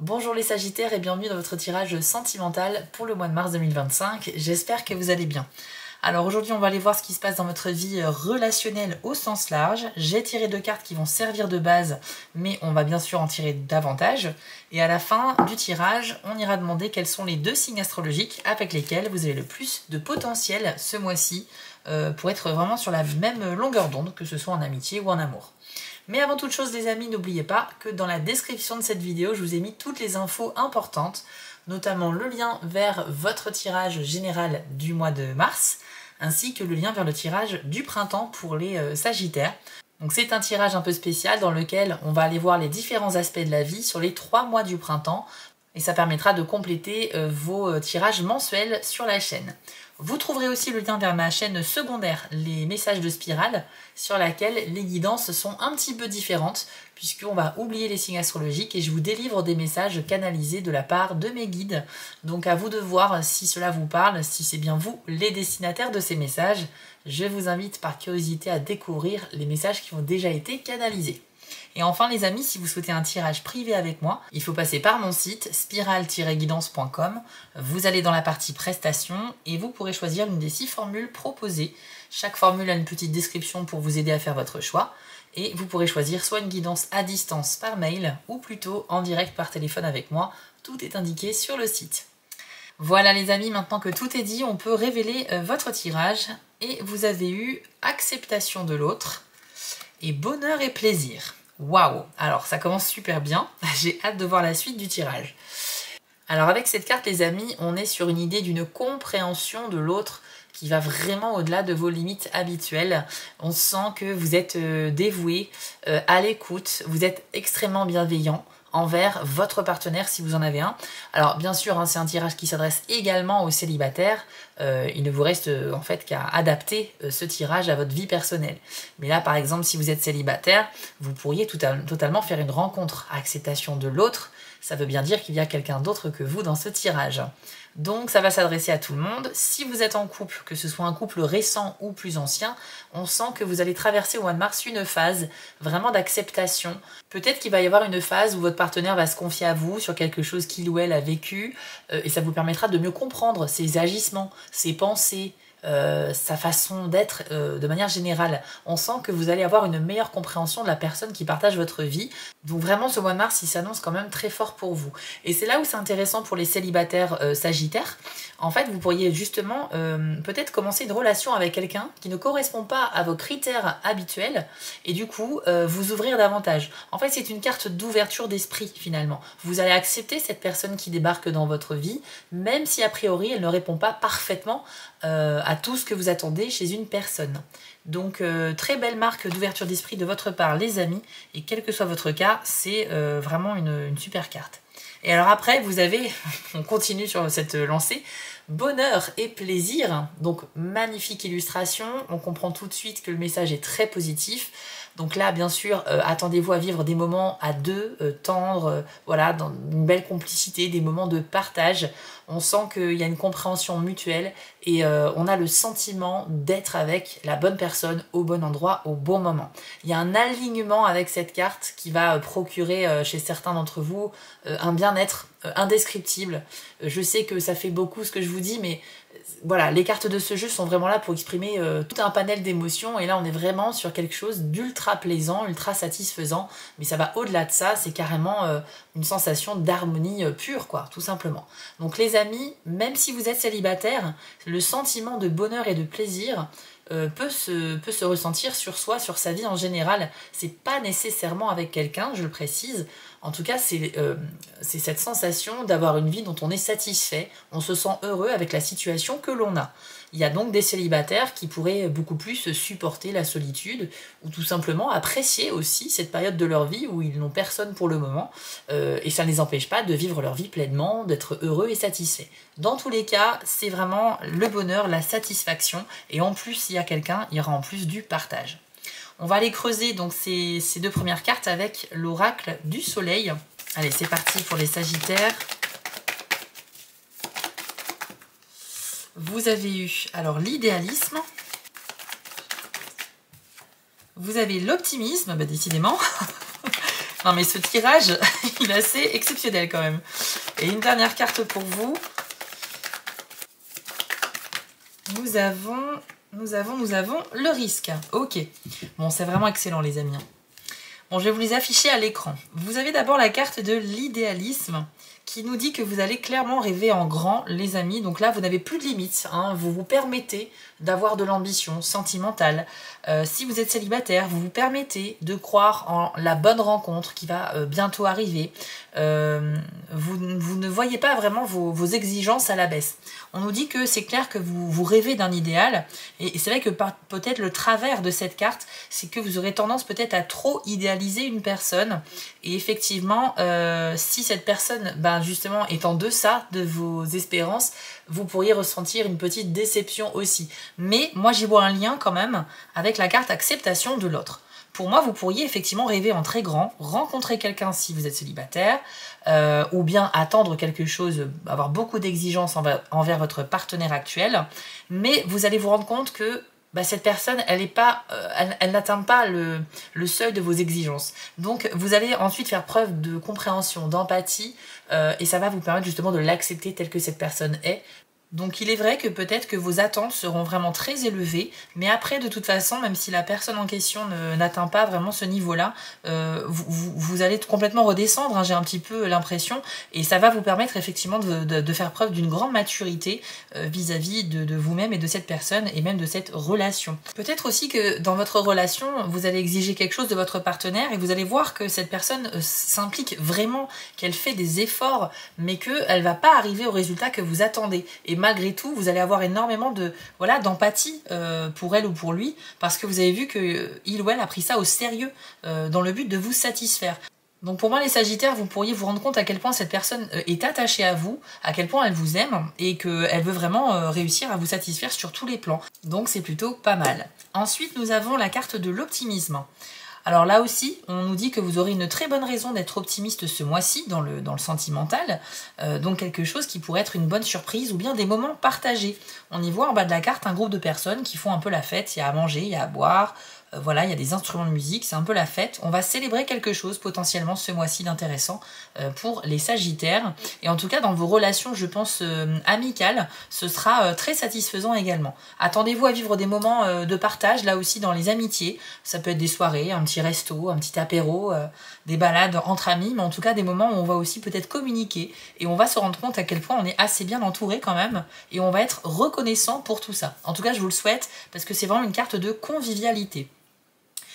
Bonjour les Sagittaires et bienvenue dans votre tirage sentimental pour le mois de mars 2025. J'espère que vous allez bien. Alors aujourd'hui on va aller voir ce qui se passe dans votre vie relationnelle au sens large. J'ai tiré 2 cartes qui vont servir de base, mais on va bien sûr en tirer davantage. Et à la fin du tirage, on ira demander quels sont les 2 signes astrologiques avec lesquels vous avez le plus de potentiel ce mois-ci pour être vraiment sur la même longueur d'onde, que ce soit en amitié ou en amour. Mais avant toute chose les amis, n'oubliez pas que dans la description de cette vidéo, je vous ai mis toutes les infos importantes, notamment le lien vers votre tirage général du mois de mars, ainsi que le lien vers le tirage du printemps pour les Sagittaires. Donc c'est un tirage un peu spécial dans lequel on va aller voir les différents aspects de la vie sur les 3 mois du printemps, et ça permettra de compléter vos tirages mensuels sur la chaîne. Vous trouverez aussi le lien vers ma chaîne secondaire, les messages de spirale, sur laquelle les guidances sont un petit peu différentes, puisqu'on va oublier les signes astrologiques et je vous délivre des messages canalisés de la part de mes guides. Donc à vous de voir si cela vous parle, si c'est bien vous les destinataires de ces messages. Je vous invite par curiosité à découvrir les messages qui ont déjà été canalisés. Et enfin les amis, si vous souhaitez un tirage privé avec moi, il faut passer par mon site spiral-guidance.com. Vous allez dans la partie prestations et vous pourrez choisir l'une des 6 formules proposées. Chaque formule a une petite description pour vous aider à faire votre choix. Et vous pourrez choisir soit une guidance à distance par mail ou plutôt en direct par téléphone avec moi. Tout est indiqué sur le site. Voilà les amis, maintenant que tout est dit, on peut révéler votre tirage. Et vous avez eu acceptation de l'autre et bonheur et plaisir. Waouh! Alors ça commence super bien, j'ai hâte de voir la suite du tirage. Alors avec cette carte les amis, on est sur une idée d'une compréhension de l'autre qui va vraiment au-delà de vos limites habituelles. On sent que vous êtes dévoué, à l'écoute, vous êtes extrêmement bienveillant envers votre partenaire si vous en avez un. Alors bien sûr, hein, c'est un tirage qui s'adresse également aux célibataires. Il ne vous reste en fait qu'à adapter ce tirage à votre vie personnelle. Mais là par exemple, si vous êtes célibataire, vous pourriez totalement faire une rencontre à acceptation de l'autre. Ça veut bien dire qu'il y a quelqu'un d'autre que vous dans ce tirage. Donc ça va s'adresser à tout le monde. Si vous êtes en couple, que ce soit un couple récent ou plus ancien, on sent que vous allez traverser au mois de mars une phase vraiment d'acceptation. Peut-être qu'il va y avoir une phase où votre partenaire va se confier à vous sur quelque chose qu'il ou elle a vécu et ça vous permettra de mieux comprendre ses agissements, ses pensées, sa façon d'être de manière générale. On sent que vous allez avoir une meilleure compréhension de la personne qui partage votre vie. Donc vraiment ce mois de mars il s'annonce quand même très fort pour vous. Et c'est là où c'est intéressant pour les célibataires sagittaires. En fait vous pourriez justement peut-être commencer une relation avec quelqu'un qui ne correspond pas à vos critères habituels et du coup vous ouvrir davantage. En fait c'est une carte d'ouverture d'esprit finalement. Vous allez accepter cette personne qui débarque dans votre vie même si a priori elle ne répond pas parfaitement à tout ce que vous attendez chez une personne. Donc très belle marque d'ouverture d'esprit de votre part les amis, et quel que soit votre cas, c'est vraiment une super carte. Et alors après vous avez, on continue sur cette lancée, bonheur et plaisir, donc magnifique illustration, on comprend tout de suite que le message est très positif. Donc là, bien sûr, attendez-vous à vivre des moments à deux, tendres, voilà, dans une belle complicité, des moments de partage. On sent qu'il y a une compréhension mutuelle et on a le sentiment d'être avec la bonne personne au bon endroit, au bon moment. Il y a un alignement avec cette carte qui va procurer chez certains d'entre vous un bien-être indescriptible. Je sais que ça fait beaucoup ce que je vous dis, mais voilà, les cartes de ce jeu sont vraiment là pour exprimer tout un panel d'émotions et là on est vraiment sur quelque chose d'ultra plaisant, ultra satisfaisant, mais ça va au-delà de ça, c'est carrément une sensation d'harmonie pure quoi, tout simplement. Donc les amis, même si vous êtes célibataire, le sentiment de bonheur et de plaisir peut se ressentir sur soi, sur sa vie en général. C'est pas nécessairement avec quelqu'un, je le précise. En tout cas, c'est cette sensation d'avoir une vie dont on est satisfait, on se sent heureux avec la situation que l'on a. Il y a donc des célibataires qui pourraient beaucoup plus supporter la solitude ou tout simplement apprécier aussi cette période de leur vie où ils n'ont personne pour le moment et ça ne les empêche pas de vivre leur vie pleinement, d'être heureux et satisfaits. Dans tous les cas, c'est vraiment le bonheur, la satisfaction et en plus, s'il y a quelqu'un, il y aura en plus du partage. On va aller creuser donc ces 2 premières cartes avec l'oracle du soleil. Allez, c'est parti pour les Sagittaires. Vous avez eu alors l'idéalisme, vous avez l'optimisme, bah décidément, Non mais ce tirage, il est assez exceptionnel quand même. Et une dernière carte pour vous. Nous avons le risque. Ok. Bon, c'est vraiment excellent les amis. Bon, je vais vous les afficher à l'écran. Vous avez d'abord la carte de l'idéalisme qui nous dit que vous allez clairement rêver en grand, les amis. Donc là, vous n'avez plus de limites. Hein. Vous vous permettez d'avoir de l'ambition sentimentale. Si vous êtes célibataire, vous vous permettez de croire en la bonne rencontre qui va bientôt arriver. Vous ne voyez pas vraiment vos exigences à la baisse. On nous dit que c'est clair que vous rêvez d'un idéal. Et c'est vrai que peut-être le travers de cette carte, c'est que vous aurez tendance peut-être à trop idéaliser une personne. Et effectivement, si cette personne, justement, est en deçà de vos espérances, vous pourriez ressentir une petite déception aussi. Mais moi, j'y vois un lien quand même avec la carte acceptation de l'autre. Pour moi, vous pourriez effectivement rêver en très grand, rencontrer quelqu'un si vous êtes célibataire, ou bien attendre quelque chose, avoir beaucoup d'exigences envers votre partenaire actuel, mais vous allez vous rendre compte que cette personne, elle n'atteint pas le seuil de vos exigences. Donc, vous allez ensuite faire preuve de compréhension, d'empathie, et ça va vous permettre justement de l'accepter telle que cette personne est. Donc il est vrai que peut-être que vos attentes seront vraiment très élevées, mais après de toute façon, même si la personne en question n'atteint pas vraiment ce niveau-là, vous allez complètement redescendre, hein, j'ai un petit peu l'impression, et ça va vous permettre effectivement de faire preuve d'une grande maturité vis-à-vis de vous-même et de cette personne, et même de cette relation. Peut-être aussi que dans votre relation, vous allez exiger quelque chose de votre partenaire, et vous allez voir que cette personne s'implique vraiment, qu'elle fait des efforts, mais qu'elle ne va pas arriver au résultat que vous attendez. Et malgré tout, vous allez avoir énormément d'empathie pour elle ou pour lui, parce que vous avez vu qu'il ou elle a pris ça au sérieux dans le but de vous satisfaire. Donc pour moi, les Sagittaires, vous pourriez vous rendre compte à quel point cette personne est attachée à vous, à quel point elle vous aime, et qu'elle veut vraiment réussir à vous satisfaire sur tous les plans. Donc c'est plutôt pas mal. Ensuite, nous avons la carte de l'optimisme. Alors là aussi, on nous dit que vous aurez une très bonne raison d'être optimiste ce mois-ci dans le sentimental, donc quelque chose qui pourrait être une bonne surprise ou bien des moments partagés. On y voit en bas de la carte un groupe de personnes qui font un peu la fête, il y a à manger, il y a à boire, voilà, il y a des instruments de musique, c'est un peu la fête. On va célébrer quelque chose potentiellement ce mois-ci d'intéressant pour les Sagittaires. Et en tout cas, dans vos relations, je pense, amicales, ce sera très satisfaisant également. Attendez-vous à vivre des moments de partage, là aussi dans les amitiés. Ça peut être des soirées, un petit resto, un petit apéro, des balades entre amis, mais en tout cas des moments où on va aussi peut-être communiquer et on va se rendre compte à quel point on est assez bien entouré quand même et on va être reconnaissant pour tout ça. En tout cas, je vous le souhaite parce que c'est vraiment une carte de convivialité.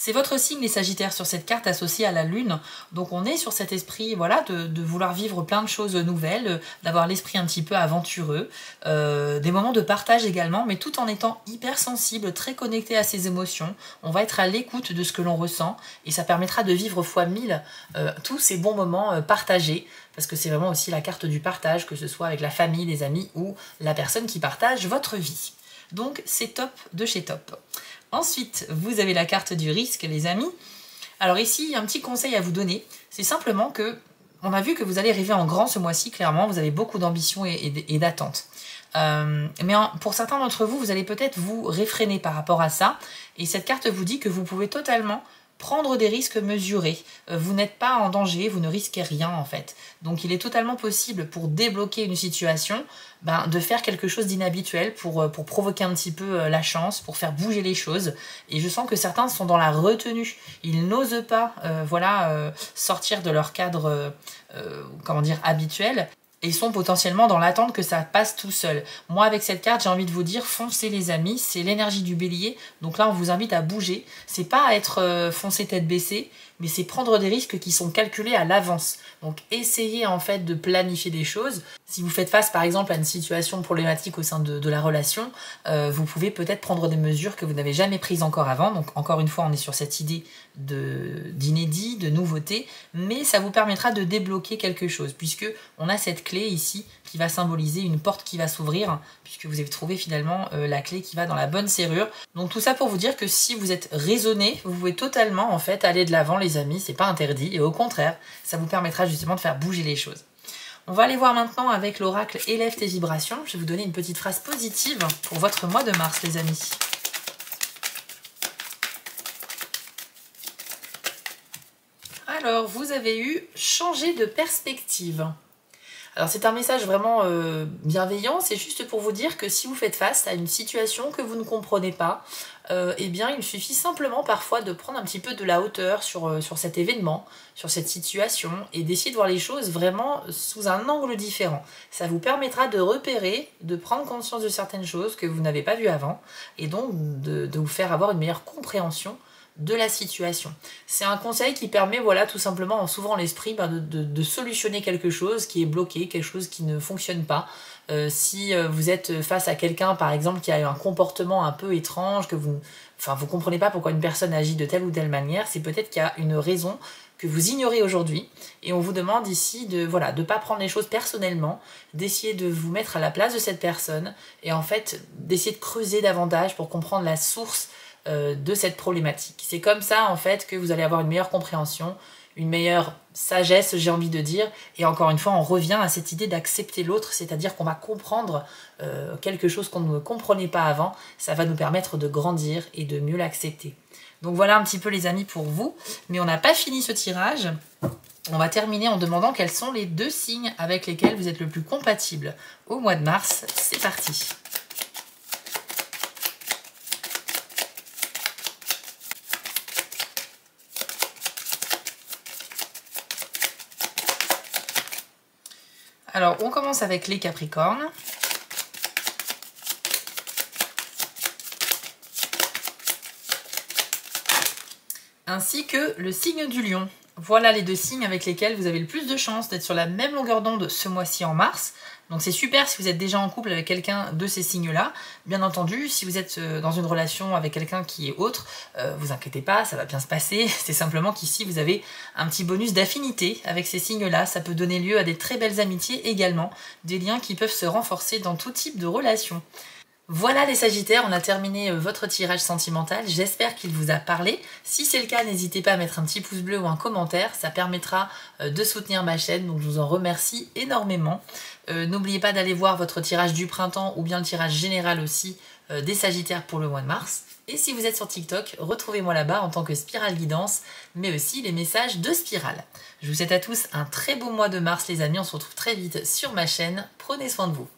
C'est votre signe, les Sagittaires, sur cette carte associée à la Lune. Donc on est sur cet esprit, voilà, de vouloir vivre plein de choses nouvelles, d'avoir l'esprit un petit peu aventureux, des moments de partage également, mais tout en étant hyper sensible, très connecté à ses émotions. On va être à l'écoute de ce que l'on ressent et ça permettra de vivre fois 1000 tous ces bons moments partagés. Parce que c'est vraiment aussi la carte du partage, que ce soit avec la famille, les amis ou la personne qui partage votre vie. Donc c'est top de chez top. Ensuite, vous avez la carte du risque, les amis. Alors ici, un petit conseil à vous donner, c'est simplement que, on a vu que vous allez rêver en grand ce mois-ci, clairement, vous avez beaucoup d'ambition et d'attente. Mais pour certains d'entre vous, vous allez peut-être vous réfréner par rapport à ça, et cette carte vous dit que vous pouvez totalement prendre des risques mesurés. Vous n'êtes pas en danger, vous ne risquez rien en fait. Donc il est totalement possible pour débloquer une situation de faire quelque chose d'inhabituel pour provoquer un petit peu la chance, pour faire bouger les choses. Et je sens que certains sont dans la retenue. Ils n'osent pas sortir de leur cadre habituel. Et sont potentiellement dans l'attente que ça passe tout seul. Moi, avec cette carte, j'ai envie de vous dire, foncez les amis, c'est l'énergie du bélier. Donc là, on vous invite à bouger. C'est pas être foncé tête baissée, mais c'est prendre des risques qui sont calculés à l'avance. Donc essayez en fait de planifier des choses. Si vous faites face par exemple à une situation problématique au sein de la relation, vous pouvez peut-être prendre des mesures que vous n'avez jamais prises encore avant. Donc encore une fois, on est sur cette idée d'inédit, de nouveauté, mais ça vous permettra de débloquer quelque chose, puisque on a cette clé ici qui va symboliser une porte qui va s'ouvrir, puisque vous avez trouvé finalement la clé qui va dans la bonne serrure. Donc tout ça pour vous dire que si vous êtes raisonné, vous pouvez totalement en fait aller de l'avant les amis, c'est pas interdit, et au contraire, ça vous permettra justement de faire bouger les choses. On va aller voir maintenant avec l'oracle Élève tes vibrations. Je vais vous donner une petite phrase positive pour votre mois de mars les amis. Alors, vous avez eu changer de perspective. Alors c'est un message vraiment bienveillant, c'est juste pour vous dire que si vous faites face à une situation que vous ne comprenez pas, eh bien il suffit simplement parfois de prendre un petit peu de la hauteur sur cet événement, sur cette situation, et d'essayer de voir les choses vraiment sous un angle différent. Ça vous permettra de repérer, de prendre conscience de certaines choses que vous n'avez pas vues avant, et donc de vous faire avoir une meilleure compréhension de la situation. C'est un conseil qui permet, voilà, tout simplement en s'ouvrant l'esprit, de solutionner quelque chose qui est bloqué, quelque chose qui ne fonctionne pas. Si vous êtes face à quelqu'un, par exemple, qui a un comportement un peu étrange, que vous comprenez pas pourquoi une personne agit de telle ou telle manière, c'est peut-être qu'il y a une raison que vous ignorez aujourd'hui, et on vous demande ici de pas prendre les choses personnellement, d'essayer de vous mettre à la place de cette personne, et en fait d'essayer de creuser davantage pour comprendre la source de cette problématique. C'est comme ça en fait que vous allez avoir une meilleure compréhension, une meilleure sagesse, j'ai envie de dire, et encore une fois on revient à cette idée d'accepter l'autre, c'est-à-dire qu'on va comprendre quelque chose qu'on ne comprenait pas avant, ça va nous permettre de grandir et de mieux l'accepter. Donc voilà un petit peu les amis pour vous, mais on n'a pas fini ce tirage. On va terminer en demandant quels sont les 2 signes avec lesquels vous êtes le plus compatible au mois de mars. C'est parti. Alors, on commence avec les Capricornes. Ainsi que le signe du Lion. Voilà les 2 signes avec lesquels vous avez le plus de chances d'être sur la même longueur d'onde ce mois-ci en mars. Donc c'est super si vous êtes déjà en couple avec quelqu'un de ces signes-là. Bien entendu, si vous êtes dans une relation avec quelqu'un qui est autre, vous inquiétez pas, ça va bien se passer. C'est simplement qu'ici, vous avez un petit bonus d'affinité avec ces signes-là. Ça peut donner lieu à des très belles amitiés également, des liens qui peuvent se renforcer dans tout type de relation. Voilà les Sagittaires, on a terminé votre tirage sentimental, j'espère qu'il vous a parlé. Si c'est le cas, n'hésitez pas à mettre un petit pouce bleu ou un commentaire, ça permettra de soutenir ma chaîne, donc je vous en remercie énormément. N'oubliez pas d'aller voir votre tirage du printemps ou bien le tirage général aussi des Sagittaires pour le mois de mars. Et si vous êtes sur TikTok, retrouvez-moi là-bas en tant que Spirale Guidance, mais aussi les messages de Spirale. Je vous souhaite à tous un très beau mois de mars les amis, on se retrouve très vite sur ma chaîne, prenez soin de vous.